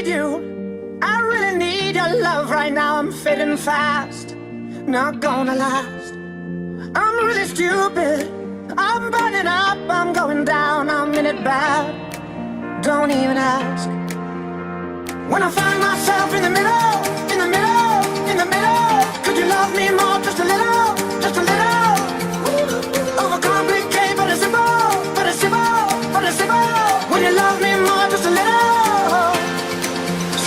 need you. I really need your love right now. I'm fading fast, not gonna last. I'm really stupid, I'm burning up, I'm going down, I'm in it bad. Don't even ask. When I find myself in the middle, in the middle, in the middle, could you love me more, just a little, just a little? Overcomplicate, but it's simple, but it's simple, but it's simple. When you love me more, just a little.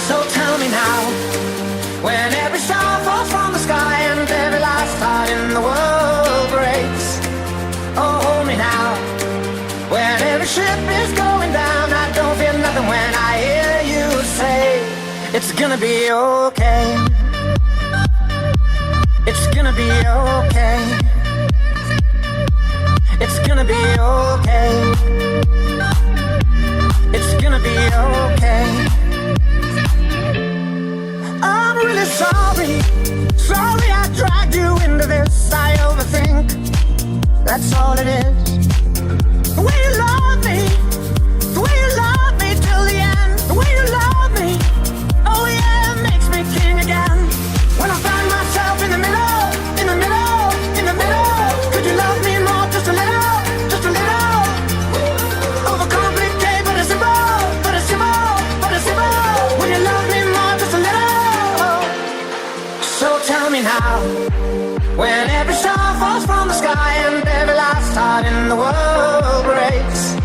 So tell me now, when every star falls from the sky and every last heart in the world breaks. Oh, hold me now, when every ship is going down, I don't feel nothing when I hear you say, it's gonna be okay. It's gonna be okay. It's gonna be okay. It's gonna be okay. I'm really sorry, sorry I dragged you into this. I overthink, that's all it is. The way you love me, the way you love me till the end, the way you love me, oh yeah, it makes me king again. When I find myself in the middle, in the middle, in the middle, could you love me more, just a little, just a little? Overcomplicate, but it's simple, but it's simple, but it's simple. When you love me more, just a little. So tell me now, when every star falls from the sky and every last heart in the world breaks.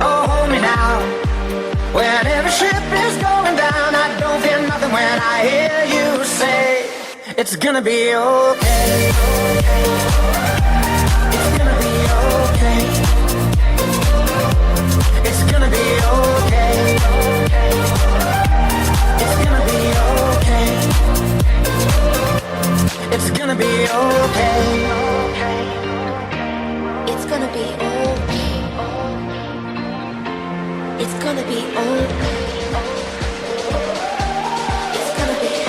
Oh, hold me now, when every ship is going down, I don't feel nothing when I hear you say, it's gonna be okay. It's gonna be okay. It's gonna be okay. It's gonna be okay. It's gonna be okay. It's gonna be okay. It's gonna be okay. It's gonna be okay. It's gonna be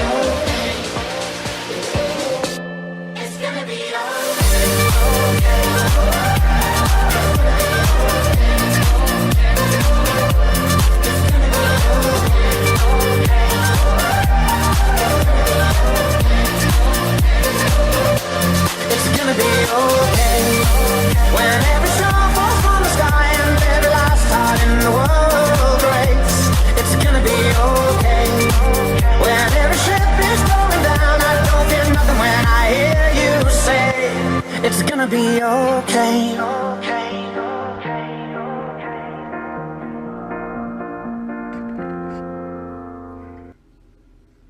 It's gonna be okay. When every star falls from the sky and every last heart in the world breaks. It's gonna be okay. When every ship is going down, I don't feel nothing when I hear you say, it's gonna be okay.